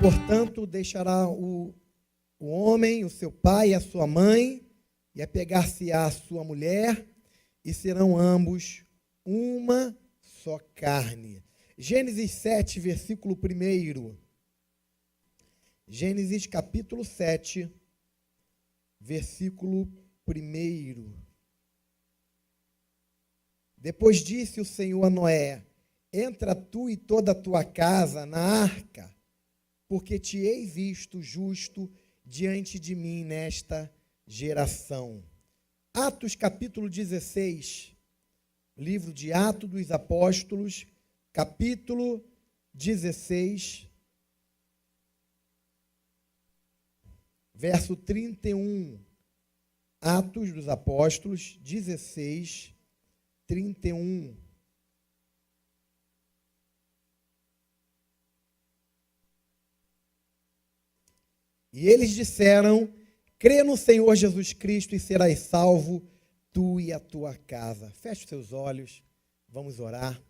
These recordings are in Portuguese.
Portanto, deixará o homem, o seu pai e a sua mãe, e apegar-se-á à sua mulher, e serão ambos uma só carne. Gênesis 7, versículo 1. Gênesis capítulo 7, versículo 1. Depois disse o Senhor a Noé: entra tu e toda a tua casa na arca, porque te hei visto justo diante de mim nesta geração. Atos capítulo 16, livro de Atos dos Apóstolos, capítulo 16, verso 31. Atos dos Apóstolos 16, 31. E eles disseram: crê no Senhor Jesus Cristo e serás salvo, tu e a tua casa. Feche os seus olhos, vamos orar.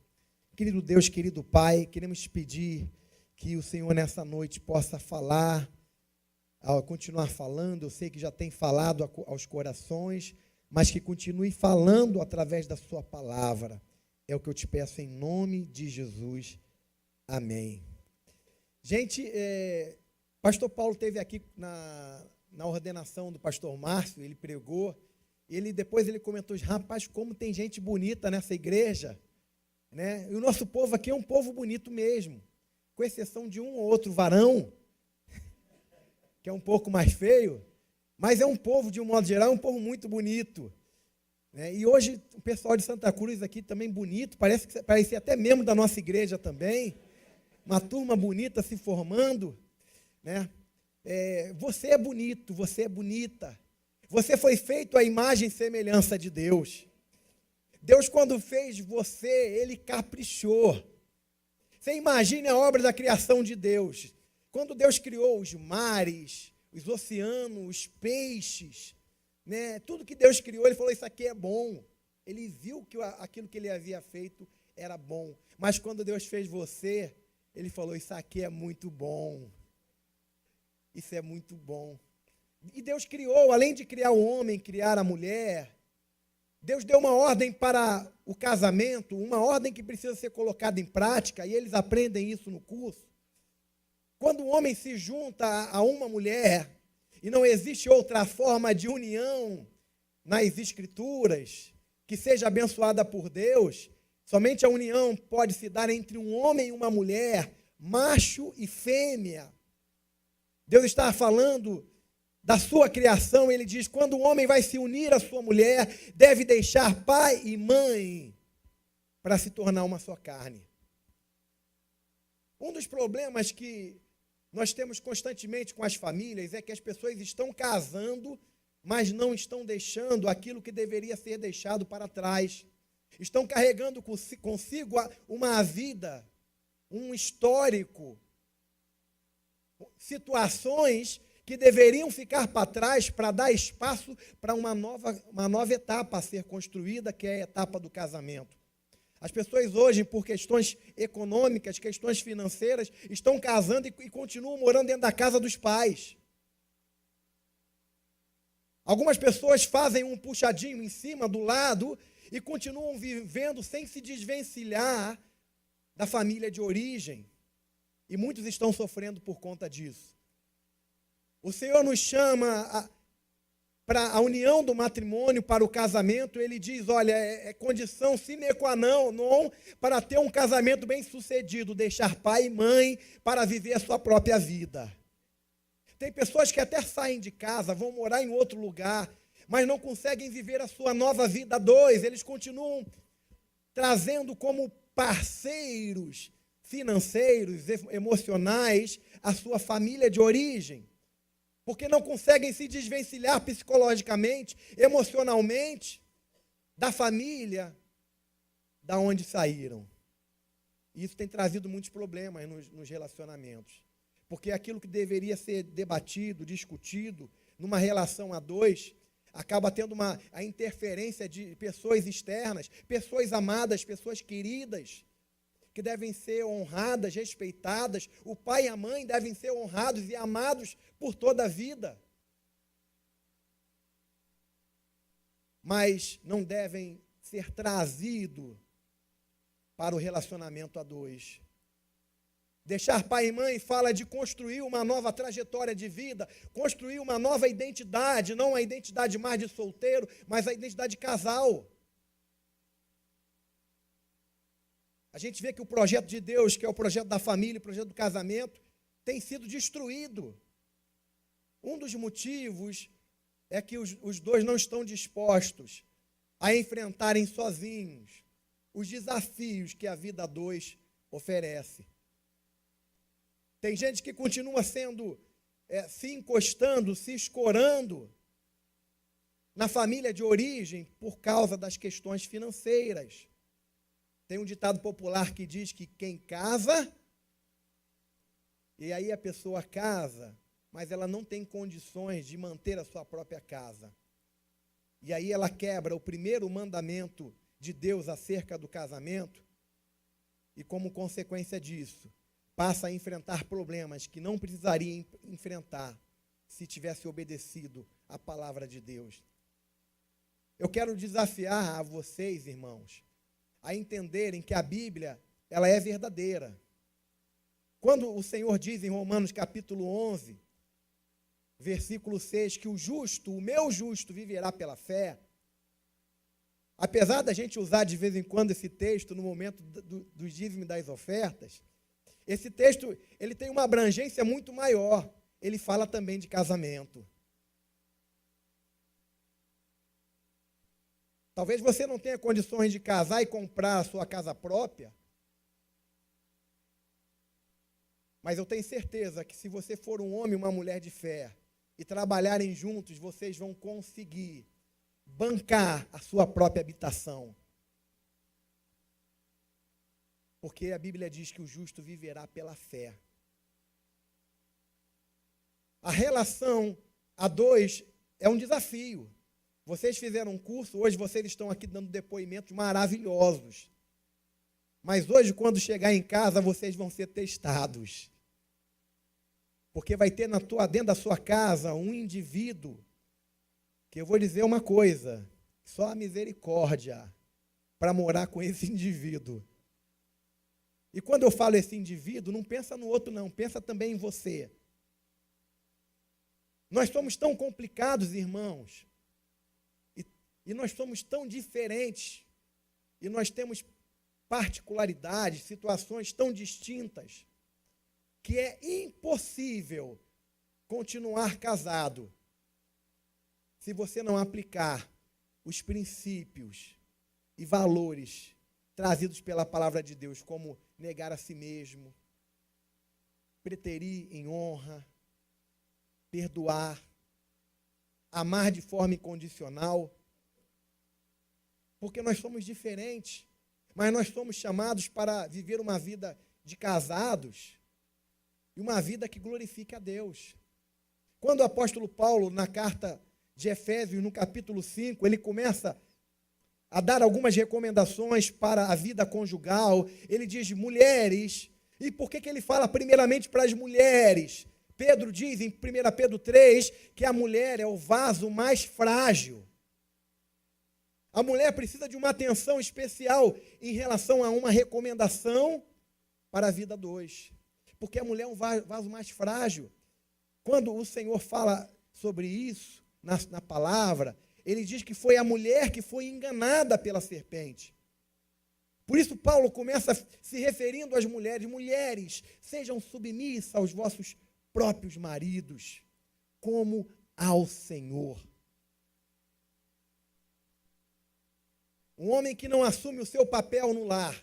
Querido Deus, querido Pai, queremos te pedir que o Senhor nessa noite possa falar, continuar falando. Eu sei que já tem falado aos corações, mas que continue falando através da sua palavra. É o que eu te peço em nome de Jesus. Amém. Gente, pastor Paulo esteve aqui na ordenação do pastor Márcio, ele pregou, depois ele comentou: rapaz, como tem gente bonita nessa igreja, né? E o nosso povo aqui é um povo bonito mesmo, com exceção de um ou outro varão, que é um pouco mais feio, mas é um povo, de um modo geral, um povo muito bonito, né? E hoje o pessoal de Santa Cruz aqui também bonito, parecia até membro da nossa igreja também, uma turma bonita se formando, né? Você é bonito, você é bonita, você foi feito à imagem e semelhança de Deus. Deus, quando fez você, Ele caprichou. Você imagine a obra da criação de Deus. Quando Deus criou os mares, os oceanos, os peixes, né? Tudo que Deus criou, Ele falou: isso aqui é bom. Ele viu que aquilo que Ele havia feito era bom. Mas quando Deus fez você, Ele falou: isso aqui é muito bom. Isso é muito bom. E Deus criou, além de criar o homem, criar a mulher, Deus deu uma ordem para o casamento, uma ordem que precisa ser colocada em prática, e eles aprendem isso no curso. Quando o homem se junta a uma mulher, e não existe outra forma de união nas Escrituras, que seja abençoada por Deus, somente a união pode se dar entre um homem e uma mulher, macho e fêmea. Deus está falando da sua criação. Ele diz: quando o homem vai se unir à sua mulher, deve deixar pai e mãe para se tornar uma só carne. Um dos problemas que nós temos constantemente com as famílias é que as pessoas estão casando, mas não estão deixando aquilo que deveria ser deixado para trás. Estão carregando consigo uma vida, um histórico, situações que deveriam ficar para trás para dar espaço para uma nova etapa a ser construída, que é a etapa do casamento. As pessoas hoje, por questões econômicas, questões financeiras, estão casando e continuam morando dentro da casa dos pais. Algumas pessoas fazem um puxadinho em cima, do lado, e continuam vivendo sem se desvencilhar da família de origem. E muitos estão sofrendo por conta disso. O Senhor nos chama para a união do matrimônio, para o casamento. Ele diz: olha, é condição sine qua non para ter um casamento bem sucedido, deixar pai e mãe para viver a sua própria vida. Tem pessoas que até saem de casa, vão morar em outro lugar, mas não conseguem viver a sua nova vida a dois. Eles continuam trazendo como parceiros financeiros, emocionais, a sua família de origem, porque não conseguem se desvencilhar psicologicamente, emocionalmente, da família da onde saíram. Isso tem trazido muitos problemas nos relacionamentos, porque aquilo que deveria ser debatido, discutido, numa relação a dois, acaba tendo a interferência de pessoas externas, pessoas amadas, pessoas queridas, que devem ser honradas, respeitadas. O pai e a mãe devem ser honrados e amados por toda a vida. Mas não devem ser trazidos para o relacionamento a dois. Deixar pai e mãe fala de construir uma nova trajetória de vida, construir uma nova identidade, não a identidade mais de solteiro, mas a identidade de casal. A gente vê que o projeto de Deus, que é o projeto da família, o projeto do casamento, tem sido destruído. Um dos motivos é que os dois não estão dispostos a enfrentarem sozinhos os desafios que a vida a dois oferece. Tem gente que continua se encostando, se escorando na família de origem por causa das questões financeiras. Tem um ditado popular que diz que quem casa, e aí a pessoa casa, mas ela não tem condições de manter a sua própria casa. E aí ela quebra o primeiro mandamento de Deus acerca do casamento, e como consequência disso, passa a enfrentar problemas que não precisaria enfrentar se tivesse obedecido à palavra de Deus. Eu quero desafiar a vocês, irmãos, a entenderem que a Bíblia, ela é verdadeira. Quando o Senhor diz em Romanos capítulo 11, versículo 6, que o meu justo viverá pela fé, apesar da gente usar de vez em quando esse texto no momento dos dízimos e das ofertas, esse texto ele tem uma abrangência muito maior. Ele fala também de casamento. Talvez você não tenha condições de casar e comprar a sua casa própria, mas eu tenho certeza que se você for um homem e uma mulher de fé e trabalharem juntos, vocês vão conseguir bancar a sua própria habitação. Porque a Bíblia diz que o justo viverá pela fé. A relação a dois é um desafio. Vocês fizeram um curso, hoje vocês estão aqui dando depoimentos maravilhosos. Mas hoje, quando chegar em casa, vocês vão ser testados. Porque vai ter dentro da sua casa um indivíduo, que eu vou dizer uma coisa, só a misericórdia para morar com esse indivíduo. E quando eu falo esse indivíduo, não pensa no outro não, pensa também em você. Nós somos tão complicados, irmãos, e nós somos tão diferentes, e nós temos particularidades, situações tão distintas, que é impossível continuar casado se você não aplicar os princípios e valores trazidos pela palavra de Deus, como negar a si mesmo, preterir em honra, perdoar, amar de forma incondicional, porque nós somos diferentes, mas nós somos chamados para viver uma vida de casados e uma vida que glorifique a Deus. Quando o apóstolo Paulo, na carta de Efésios, no capítulo 5, ele começa a dar algumas recomendações para a vida conjugal, ele diz mulheres, e por que ele fala primeiramente para as mulheres? Pedro diz em 1 Pedro 3 que a mulher é o vaso mais frágil. A mulher precisa de uma atenção especial em relação a uma recomendação para a vida 2, porque a mulher é um vaso mais frágil. Quando o Senhor fala sobre isso na palavra, ele diz que foi a mulher que foi enganada pela serpente. Por isso Paulo começa se referindo às mulheres. Mulheres, sejam submissas aos vossos próprios maridos, como ao Senhor. Um homem que não assume o seu papel no lar,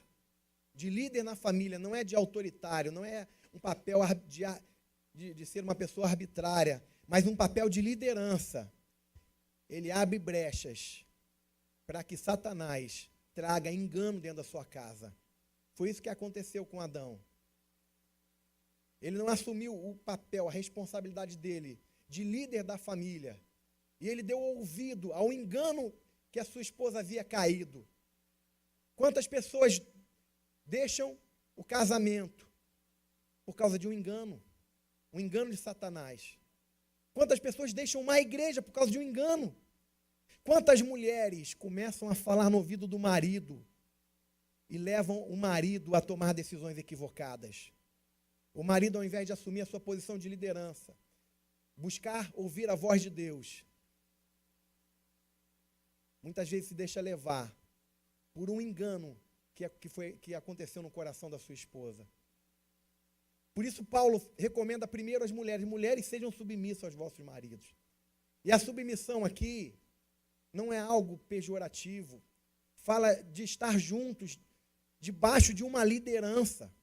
de líder na família, não é de autoritário, não é um papel de ser uma pessoa arbitrária, mas um papel de liderança. Ele abre brechas para que Satanás traga engano dentro da sua casa. Foi isso que aconteceu com Adão. Ele não assumiu o papel, a responsabilidade dele, de líder da família. E ele deu ouvido ao engano que a sua esposa havia caído. Quantas pessoas deixam o casamento por causa de um engano de Satanás. Quantas pessoas deixam uma igreja por causa de um engano? Quantas mulheres começam a falar no ouvido do marido e levam o marido a tomar decisões equivocadas? O marido, ao invés de assumir a sua posição de liderança, buscar ouvir a voz de Deus, muitas vezes se deixa levar por um engano que aconteceu no coração da sua esposa. Por isso Paulo recomenda primeiro às mulheres: mulheres, sejam submissas aos vossos maridos. E a submissão aqui não é algo pejorativo. Fala de estar juntos, debaixo de uma liderança.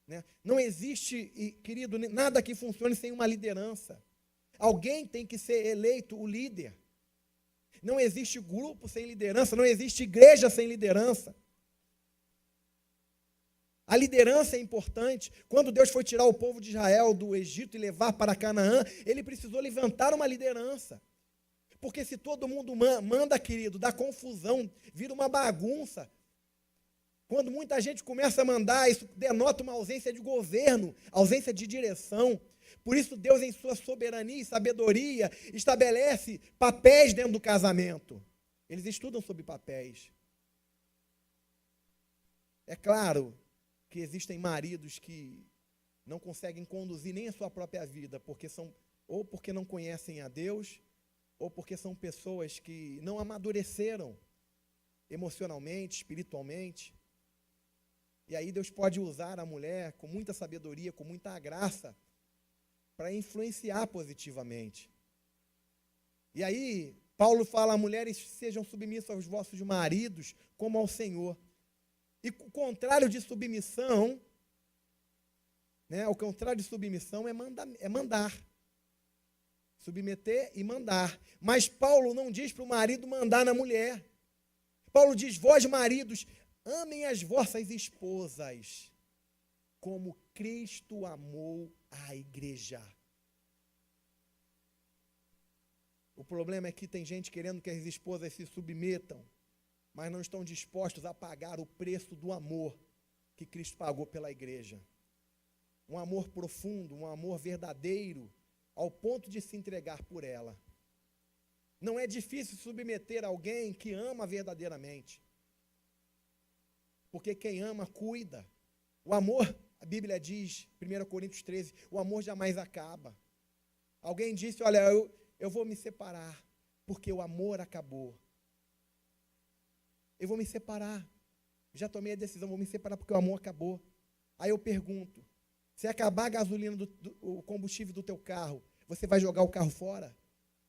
Né? Não existe, querido, nada que funcione sem uma liderança. Alguém tem que ser eleito o líder. Não existe grupo sem liderança, não existe igreja sem liderança. A liderança é importante. Quando Deus foi tirar o povo de Israel do Egito e levar para Canaã, ele precisou levantar uma liderança. Porque se todo mundo manda, querido, dá confusão, vira uma bagunça. Quando muita gente começa a mandar, isso denota uma ausência de governo, ausência de direção. Por isso Deus, em sua soberania e sabedoria, estabelece papéis dentro do casamento. Eles estudam sobre papéis. É claro que existem maridos que não conseguem conduzir nem a sua própria vida, porque não conhecem a Deus, ou porque são pessoas que não amadureceram emocionalmente, espiritualmente. E aí Deus pode usar a mulher com muita sabedoria, com muita graça, para influenciar positivamente. E aí Paulo fala: mulheres, sejam submissas aos vossos maridos como ao Senhor. E o contrário de submissão, né, o contrário de submissão é mandar. Submeter e mandar. Mas Paulo não diz para o marido mandar na mulher. Paulo diz: vós, maridos, amem as vossas esposas, como Cristo amou a igreja. O problema é que tem gente querendo que as esposas se submetam, mas não estão dispostos a pagar o preço do amor que Cristo pagou pela igreja. Um amor profundo, um amor verdadeiro, ao ponto de se entregar por ela. Não é difícil submeter alguém que ama verdadeiramente. Porque quem ama, cuida. O amor, a Bíblia diz, 1 Coríntios 13, o amor jamais acaba. Alguém disse: olha, eu vou me separar, porque o amor acabou. Eu vou me separar. Já tomei a decisão, vou me separar porque o amor acabou. Aí eu pergunto: se acabar a gasolina, o combustível do teu carro, você vai jogar o carro fora?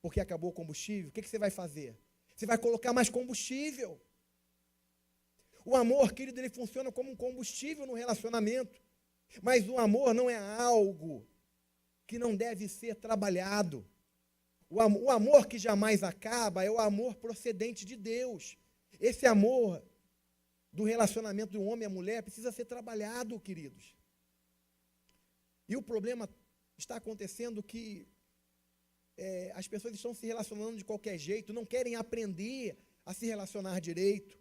Porque acabou o combustível? O que você vai fazer? Você vai colocar mais combustível. O amor, querido, ele funciona como um combustível no relacionamento. Mas o amor não é algo que não deve ser trabalhado. O amor que jamais acaba é o amor procedente de Deus. Esse amor do relacionamento do homem e a mulher precisa ser trabalhado, queridos. E o problema está acontecendo que as pessoas estão se relacionando de qualquer jeito, não querem aprender a se relacionar direito.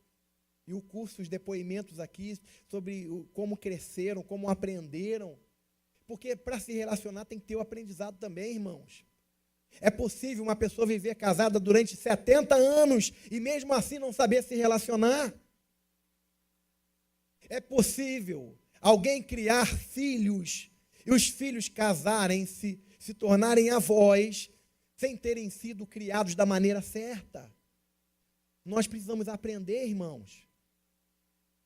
E o curso, os depoimentos aqui sobre como cresceram, como aprenderam. Porque para se relacionar tem que ter o aprendizado também, irmãos. É possível uma pessoa viver casada durante 70 anos e mesmo assim não saber se relacionar? É possível alguém criar filhos e os filhos casarem-se, se tornarem avós, sem terem sido criados da maneira certa? Nós precisamos aprender, irmãos.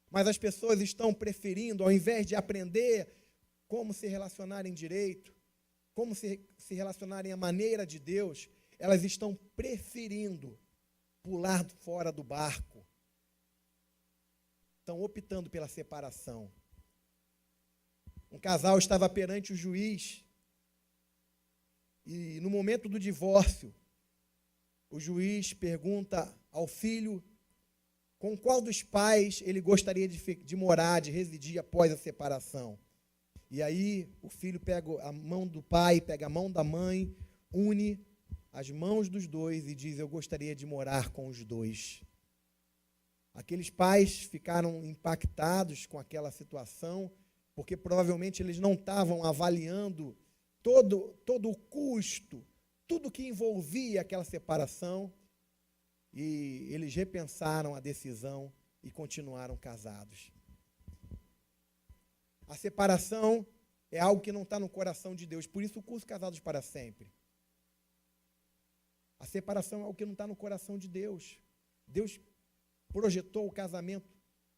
Mas as pessoas estão preferindo, ao invés de aprender como se relacionarem direito, como se relacionarem à maneira de Deus, elas estão preferindo pular fora do barco. Estão optando pela separação. Um casal estava perante o juiz e no momento do divórcio, o juiz pergunta ao filho com qual dos pais ele gostaria de morar, de residir após a separação. E aí o filho pega a mão do pai, pega a mão da mãe, une as mãos dos dois e diz: eu gostaria de morar com os dois. Aqueles pais ficaram impactados com aquela situação, porque provavelmente eles não estavam avaliando todo o custo, tudo que envolvia aquela separação, e eles repensaram a decisão e continuaram casados. A separação é algo que não está no coração de Deus, por isso o curso Casados para Sempre. A separação é algo que não está no coração de Deus. Deus projetou o casamento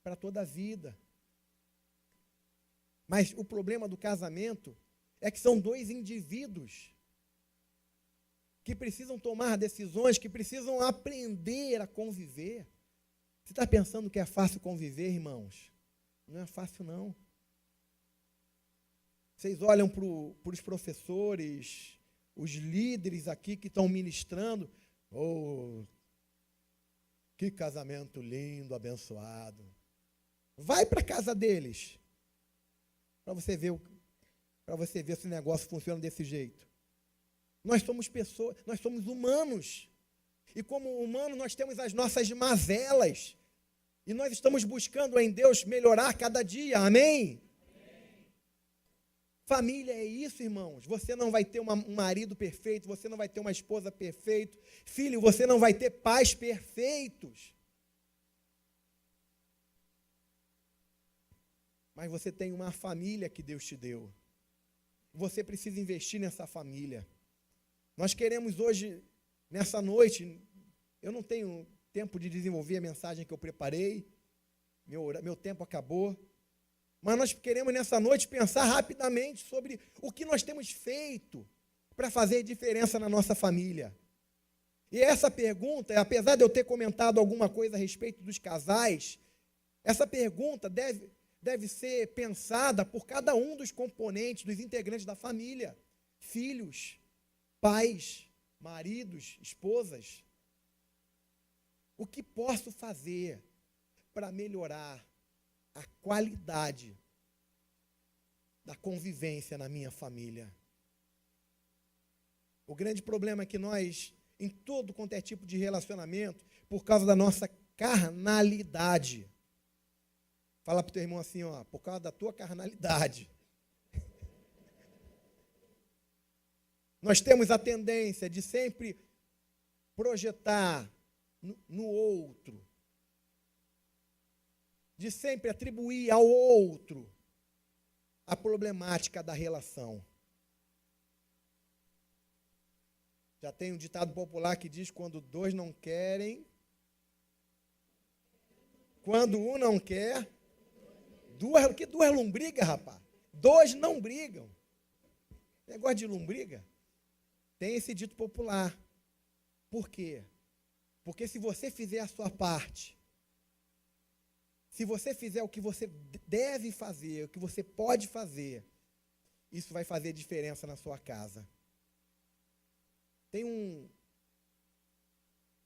para toda a vida. Mas o problema do casamento é que são dois indivíduos que precisam tomar decisões, que precisam aprender a conviver. Você está pensando que é fácil conviver, irmãos? Não é fácil, não. Vocês olham para os professores, os líderes aqui que estão ministrando. Oh, que casamento lindo, abençoado. Vai para a casa deles, para você ver se esse negócio funciona desse jeito. Nós somos pessoas, nós somos humanos. E como humanos, nós temos as nossas mazelas. E nós estamos buscando em Deus melhorar cada dia. Amém? Família é isso, irmãos. Você não vai ter um marido perfeito, você não vai ter uma esposa perfeita. Filho, você não vai ter pais perfeitos. Mas você tem uma família que Deus te deu. Você precisa investir nessa família. Nós queremos hoje, nessa noite, eu não tenho tempo de desenvolver a mensagem que eu preparei, meu tempo acabou. Mas nós queremos nessa noite pensar rapidamente sobre o que nós temos feito para fazer diferença na nossa família. E essa pergunta, apesar de eu ter comentado alguma coisa a respeito dos casais, essa pergunta deve ser pensada por cada um dos componentes, dos integrantes da família. Filhos, pais, maridos, esposas. O que posso fazer para melhorar a qualidade da convivência na minha família? O grande problema é que nós, em todo quanto é tipo de relacionamento, por causa da nossa carnalidade, fala para o teu irmão assim, ó, por causa da tua carnalidade, nós temos a tendência de sempre projetar no outro, de sempre atribuir ao outro a problemática da relação. Já tem um ditado popular que diz: quando dois não querem, quando um não quer, duas lombrigas, rapaz? Dois não brigam. Negócio de lombriga. Tem esse dito popular. Por quê? Porque se você fizer a sua parte, se você fizer o que você deve fazer, o que você pode fazer, isso vai fazer diferença na sua casa. Tem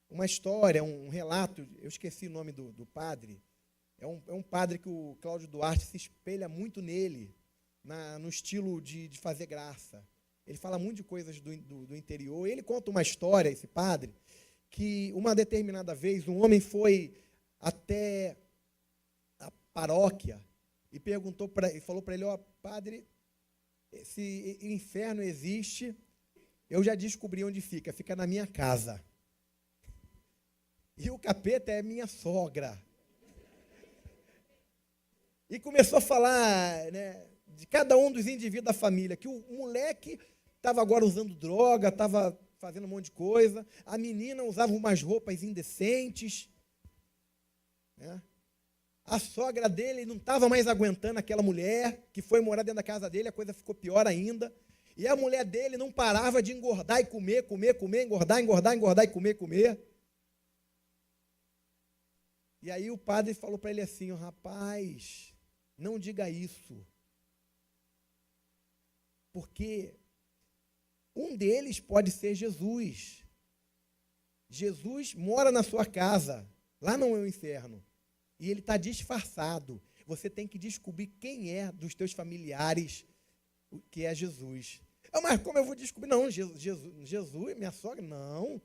uma história, um relato, eu esqueci o nome do padre, é um padre que o Cláudio Duarte se espelha muito nele, no estilo de fazer graça. Ele fala muito de coisas do interior. Ele conta uma história, esse padre, que uma determinada vez um homem foi até a paróquia e falou para ele: ó, padre, se o inferno existe, eu já descobri onde fica na minha casa. E o capeta é minha sogra. E começou a falar, né, de cada um dos indivíduos da família, que o moleque estava agora usando droga, estava fazendo um monte de coisa, a menina usava umas roupas indecentes, né? A sogra dele não estava mais aguentando aquela mulher, que foi morar dentro da casa dele, a coisa ficou pior ainda. E a mulher dele não parava de engordar e comer, engordar e comer. E aí o padre falou para ele assim: rapaz, não diga isso, porque um deles pode ser Jesus. Jesus mora na sua casa, lá não é o inferno, e ele está disfarçado. Você tem que descobrir quem é dos teus familiares, que é Jesus. Mas como eu vou descobrir? Não, Jesus, minha sogra, não.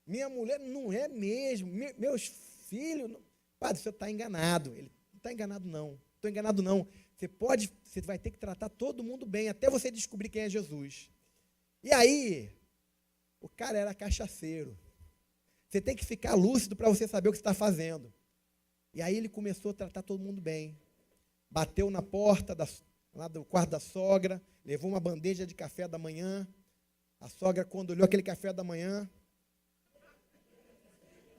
Minha mulher não é mesmo. Meus filhos, não. Padre, você está enganado. Ele, não está enganado não. Estou enganado não. Você vai ter que tratar todo mundo bem, até você descobrir quem é Jesus. E aí, o cara era cachaceiro. Você tem que ficar lúcido para você saber o que você está fazendo. E aí ele começou a tratar todo mundo bem. Bateu na porta lá do quarto da sogra, levou uma bandeja de café da manhã. A sogra, quando olhou aquele café da manhã,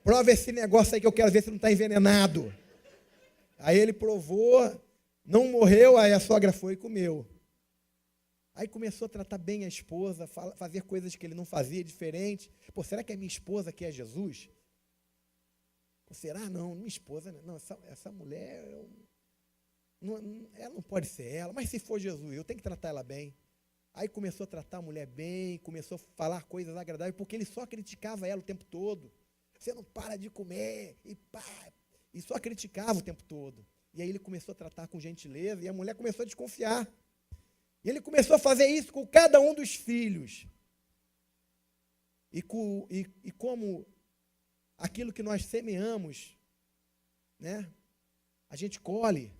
prova esse negócio aí que eu quero ver se não está envenenado. Aí ele provou, não morreu, aí a sogra foi e comeu. Aí começou a tratar bem a esposa, fazer coisas que ele não fazia diferente. Pô, será que é minha esposa que é Jesus? Pô, será? Não, minha esposa, não, essa mulher, ela não pode ser ela, mas se for Jesus, eu tenho que tratar ela bem. Aí começou a tratar a mulher bem, começou a falar coisas agradáveis, porque ele só criticava ela o tempo todo. Você não para de comer, e pá, e só criticava o tempo todo. E aí ele começou a tratar com gentileza, e a mulher começou a desconfiar. E ele começou a fazer isso com cada um dos filhos. E como aquilo que nós semeamos, né, a gente colhe.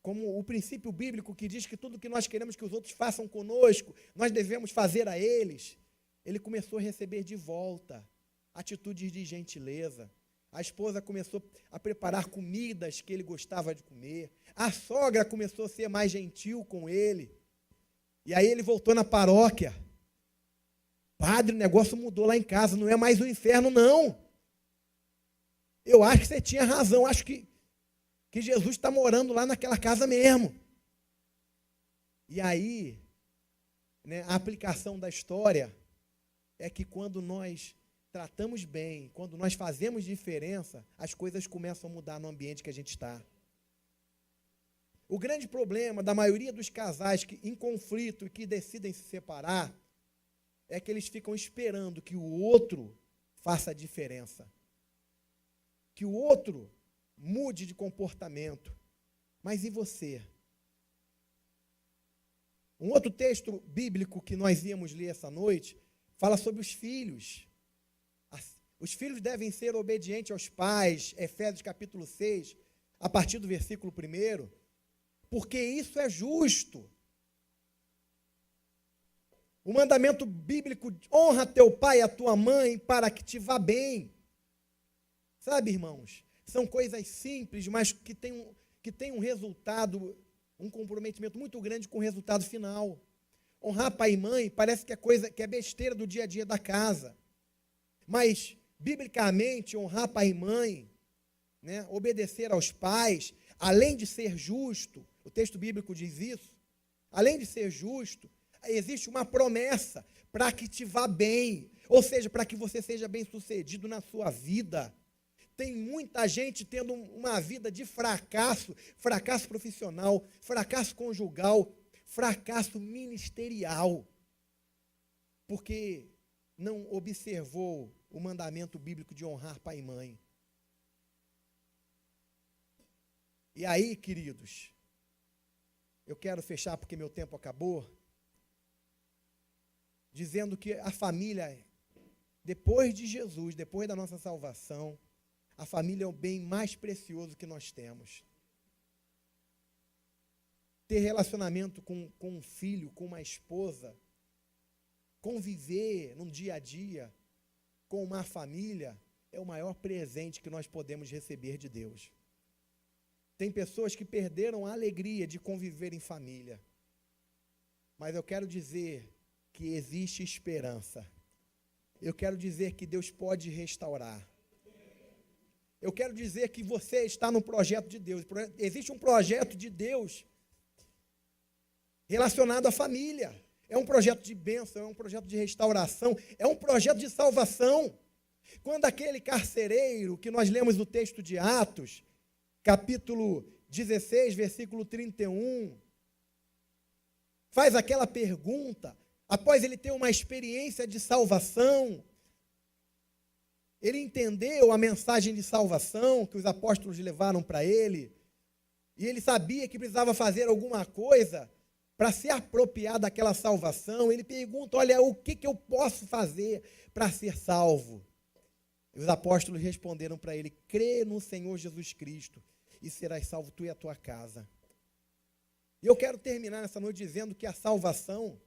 Como o princípio bíblico que diz que tudo que nós queremos que os outros façam conosco, nós devemos fazer a eles. Ele começou a receber de volta atitudes de gentileza. A esposa começou a preparar comidas que ele gostava de comer. A sogra começou a ser mais gentil com ele. E aí ele voltou na paróquia. Padre, o negócio mudou lá em casa, não é mais o inferno, não. Eu acho que você tinha razão, acho que Jesus está morando lá naquela casa mesmo. E aí, né, a aplicação da história é que quando nós tratamos bem, quando nós fazemos diferença, as coisas começam a mudar no ambiente que a gente está. O grande problema da maioria dos casais em conflito e que decidem se separar é que eles ficam esperando que o outro faça a diferença. Que o outro mude de comportamento. Mas e você? Um outro texto bíblico que nós íamos ler essa noite fala sobre os filhos. Os filhos devem ser obedientes aos pais, Efésios capítulo 6, a partir do versículo 1, porque isso é justo. O mandamento bíblico, honra teu pai e a tua mãe para que te vá bem. Sabe, irmãos, são coisas simples, mas que tem um resultado, um comprometimento muito grande com o resultado final. Honrar pai e mãe parece que é coisa, que é besteira do dia a dia da casa. Mas, biblicamente, honrar pai e mãe, né, obedecer aos pais, além de ser justo, o texto bíblico diz isso, além de ser justo, existe uma promessa para que te vá bem, ou seja, para que você seja bem-sucedido na sua vida. Tem muita gente tendo uma vida de fracasso, fracasso profissional, fracasso conjugal, fracasso ministerial, porque não observou o mandamento bíblico de honrar pai e mãe. E aí, queridos, eu quero fechar porque meu tempo acabou, dizendo que a família, depois de Jesus, depois da nossa salvação, a família é o bem mais precioso que nós temos. Ter relacionamento com um filho, com uma esposa, conviver no dia a dia com uma família é o maior presente que nós podemos receber de Deus. Tem pessoas que perderam a alegria de conviver em família. Mas eu quero dizer que existe esperança. Eu quero dizer que Deus pode restaurar. Eu quero dizer que você está no projeto de Deus. Existe um projeto de Deus relacionado à família. É um projeto de bênção, é um projeto de restauração, é um projeto de salvação. Quando aquele carcereiro, que nós lemos no texto de Atos, capítulo 16, versículo 31, faz aquela pergunta, após ele ter uma experiência de salvação, ele entendeu a mensagem de salvação que os apóstolos levaram para ele, e ele sabia que precisava fazer alguma coisa para se apropriar daquela salvação. Ele pergunta, olha, o que eu posso fazer para ser salvo? E os apóstolos responderam para ele: crê no Senhor Jesus Cristo e serás salvo tu e a tua casa. E eu quero terminar nessa noite dizendo que a salvação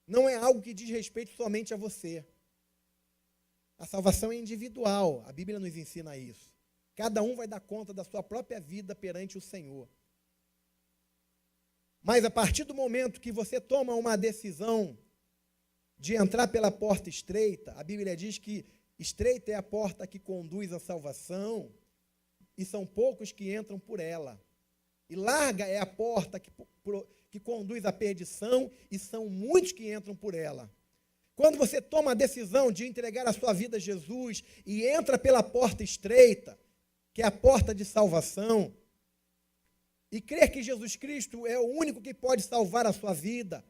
não é algo que diz respeito somente a você. A salvação é individual, a Bíblia nos ensina isso. Cada um vai dar conta da sua própria vida perante o Senhor. Mas a partir do momento que você toma uma decisão de entrar pela porta estreita, a Bíblia diz que estreita é a porta que conduz à salvação, e são poucos que entram por ela. E larga é a porta que conduz à perdição, e são muitos que entram por ela. Quando você toma a decisão de entregar a sua vida a Jesus e entra pela porta estreita, que é a porta de salvação, e crer que Jesus Cristo é o único que pode salvar a sua vida,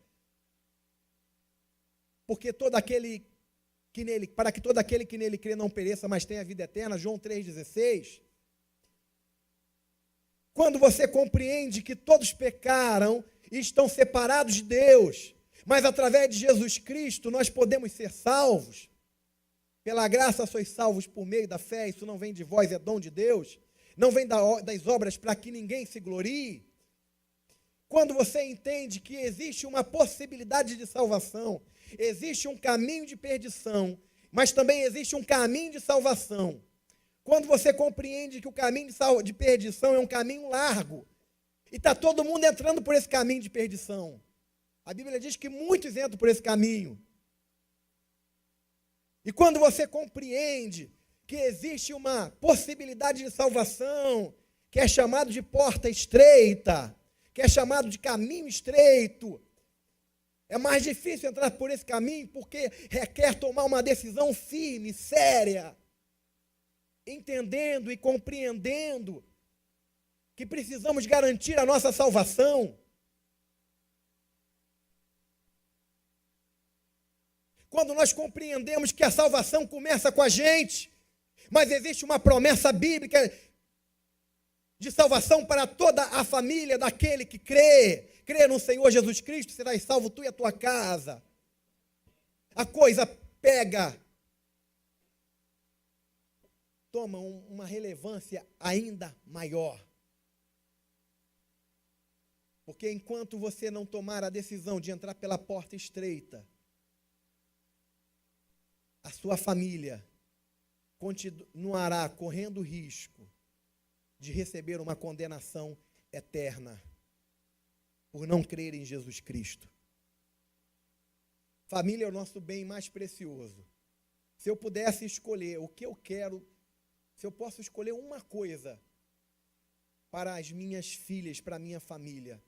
porque para que todo aquele que nele crê não pereça, mas tenha a vida eterna, João 3,16. Quando você compreende que todos pecaram e estão separados de Deus, mas através de Jesus Cristo nós podemos ser salvos, pela graça sois salvos por meio da fé, isso não vem de vós, é dom de Deus, não vem das obras para que ninguém se glorie. Quando você entende que existe uma possibilidade de salvação, existe um caminho de perdição, mas também existe um caminho de salvação. Quando você compreende que o caminho de perdição é um caminho largo, e está todo mundo entrando por esse caminho de perdição. A Bíblia diz que muitos entram por esse caminho. E quando você compreende que existe uma possibilidade de salvação, que é chamado de porta estreita, que é chamado de caminho estreito, é mais difícil entrar por esse caminho porque requer tomar uma decisão firme, séria, entendendo e compreendendo que precisamos garantir a nossa salvação. Quando nós compreendemos que a salvação começa com a gente, mas existe uma promessa bíblica de salvação para toda a família daquele que crê no Senhor Jesus Cristo, serás salvo tu e a tua casa. A coisa toma uma relevância ainda maior. Porque enquanto você não tomar a decisão de entrar pela porta estreita, a sua família continuará correndo risco de receber uma condenação eterna por não crer em Jesus Cristo. Família é o nosso bem mais precioso. Se eu pudesse escolher o que eu quero, se eu posso escolher uma coisa para as minhas filhas, para a minha família,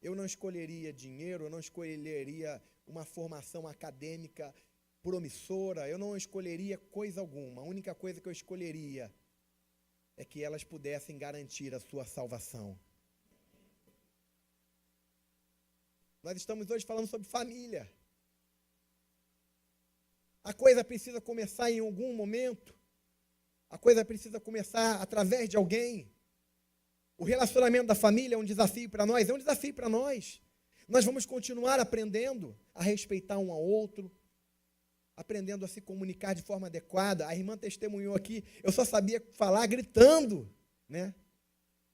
eu não escolheria dinheiro, eu não escolheria uma formação acadêmica promissora, eu não escolheria coisa alguma. A única coisa que eu escolheria é que elas pudessem garantir a sua salvação. Nós estamos hoje falando sobre família. A coisa precisa começar em algum momento. A coisa precisa começar através de alguém. O relacionamento da família é um desafio para nós, é um desafio para nós. Nós vamos continuar aprendendo a respeitar um ao outro, aprendendo a se comunicar de forma adequada. A irmã testemunhou aqui, eu só sabia falar gritando, né?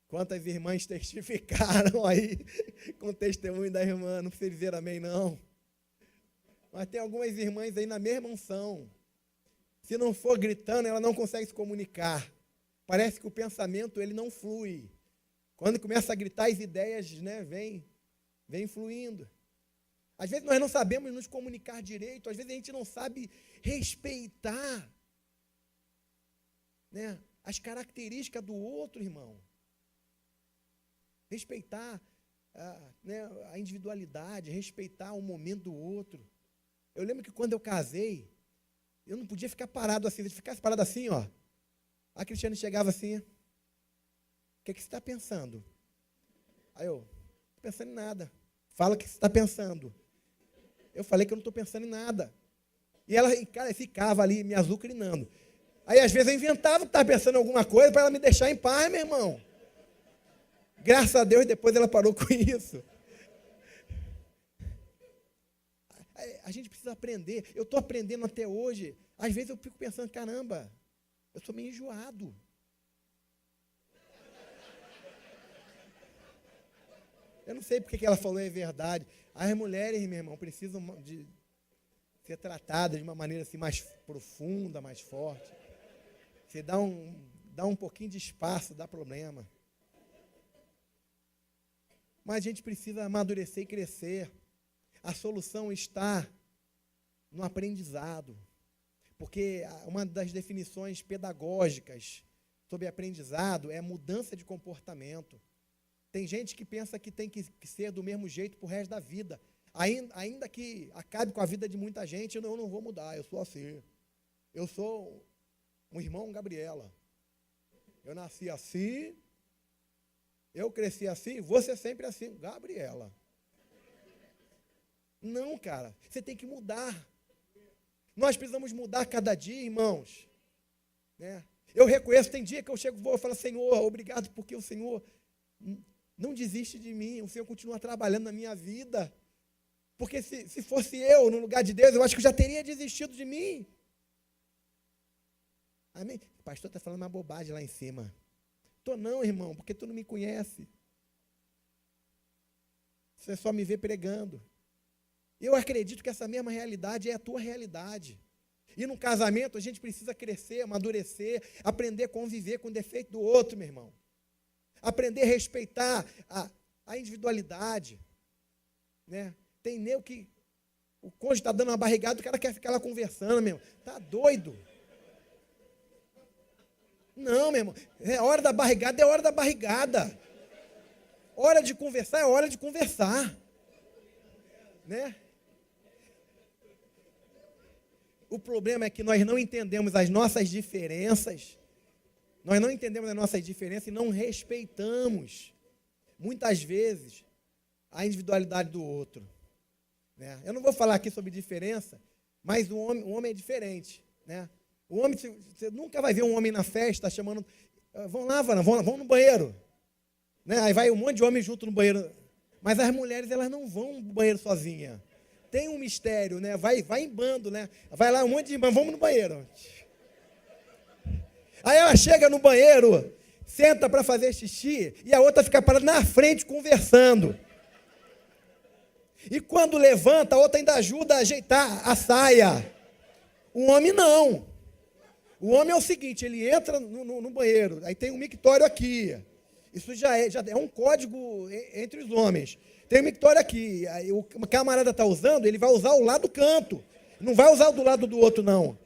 Quantas irmãs testificaram aí com o testemunho da irmã, não precisa dizer amém não. Mas tem algumas irmãs aí na mesma unção. Se não for gritando, ela não consegue se comunicar. Parece que o pensamento ele não flui. Quando começa a gritar, as ideias, né, vem fluindo. Às vezes nós não sabemos nos comunicar direito, às vezes a gente não sabe respeitar, né, as características do outro, irmão. Respeitar a individualidade, respeitar o momento do outro. Eu lembro que quando eu casei, eu não podia ficar parado assim. Se eu ficasse parado assim, ó, a Cristiane chegava assim, o que você está pensando? Aí eu, não estou pensando em nada. Fala o que você está pensando. Eu falei que eu não estou pensando em nada. E ela, cara, ficava ali me azucrinando. Aí, às vezes, eu inventava que estava pensando em alguma coisa para ela me deixar em paz, meu irmão. Graças a Deus, depois ela parou com isso. A gente precisa aprender. Eu estou aprendendo até hoje. Às vezes eu fico pensando, caramba, Eu sou meio enjoado. Eu não sei porque que ela falou é verdade. As mulheres, meu irmão, precisam de ser tratadas de uma maneira assim, mais profunda, mais forte. Você dá um pouquinho de espaço, dá problema. Mas a gente precisa amadurecer e crescer. A solução está no aprendizado. Porque uma das definições pedagógicas sobre aprendizado é mudança de comportamento. Tem gente que pensa que tem que ser do mesmo jeito para o resto da vida. Ainda que acabe com a vida de muita gente, eu não vou mudar, eu sou assim. Eu sou um irmão Gabriela. Eu nasci assim, eu cresci assim, vou ser sempre assim, Gabriela. Não, cara, você tem que mudar. Nós precisamos mudar cada dia, irmãos. Né? Eu reconheço, tem dia que eu chego e vou falar, Senhor, obrigado porque o Senhor não desiste de mim, o Senhor continua trabalhando na minha vida. Porque se fosse eu no lugar de Deus, eu acho que eu já teria desistido de mim. Amém? O pastor está falando uma bobagem lá em cima. Estou não, irmão, porque tu não me conhece. Você só me vê pregando. Eu acredito que essa mesma realidade é a tua realidade. E no casamento a gente precisa crescer, amadurecer, aprender a conviver com o defeito do outro, meu irmão. Aprender a respeitar a individualidade. Né? Tem nego que o cônjuge está dando uma barrigada, o cara quer ficar lá conversando, meu irmão. Está doido. Não, meu irmão. É hora da barrigada, é hora da barrigada. Hora de conversar é hora de conversar. Né? O problema é que nós não entendemos as nossas diferenças. Nós não entendemos as nossas diferenças e não respeitamos, muitas vezes, a individualidade do outro. Né? Eu não vou falar aqui sobre diferença, mas o homem é diferente. Né? O homem, você nunca vai ver um homem na festa chamando, vão lá, vão no banheiro. Né? Aí vai um monte de homem junto no banheiro. Mas as mulheres, elas não vão no banheiro sozinha. Tem um mistério, né? Vai em bando, né? Vai lá um monte de irmã, vamos no banheiro. Aí ela chega no banheiro, senta para fazer xixi, e a outra fica parada na frente conversando. E quando levanta, a outra ainda ajuda a ajeitar a saia. O homem não. O homem é o seguinte, ele entra no banheiro, aí tem um mictório aqui. Isso já é um código entre os homens. Tem um mictório aqui, aí o camarada está usando, ele vai usar o lado do canto. Não vai usar o do lado do outro, não.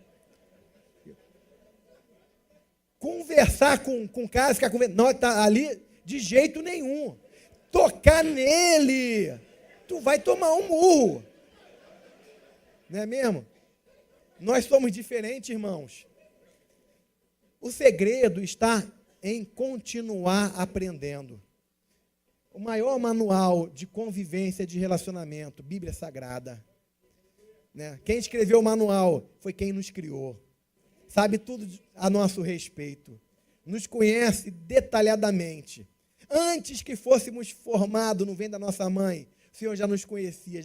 Conversar com o cara, ficar conversando, não, está ali de jeito nenhum. Tocar nele, tu vai tomar um murro. Não é mesmo? Nós somos diferentes, irmãos. O segredo está em continuar aprendendo. O maior manual de convivência, de relacionamento, Bíblia Sagrada. Né? Quem escreveu o manual foi quem nos criou. Sabe tudo a nosso respeito. Nos conhece detalhadamente. Antes que fôssemos formados no ventre da nossa mãe, o Senhor já nos conhecia,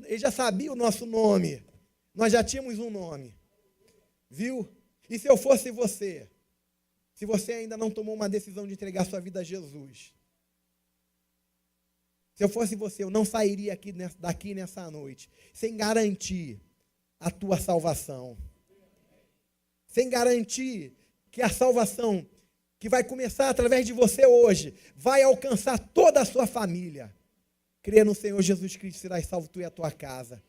Ele já sabia o nosso nome. Nós já tínhamos um nome. Viu? E se eu fosse você? Se você ainda não tomou uma decisão de entregar sua vida a Jesus? Se eu fosse você, eu não sairia daqui nessa noite sem garantir a tua salvação. Sem garantir que a salvação que vai começar através de você hoje vai alcançar toda a sua família. Crê no Senhor Jesus Cristo, serás salvo tu e a tua casa.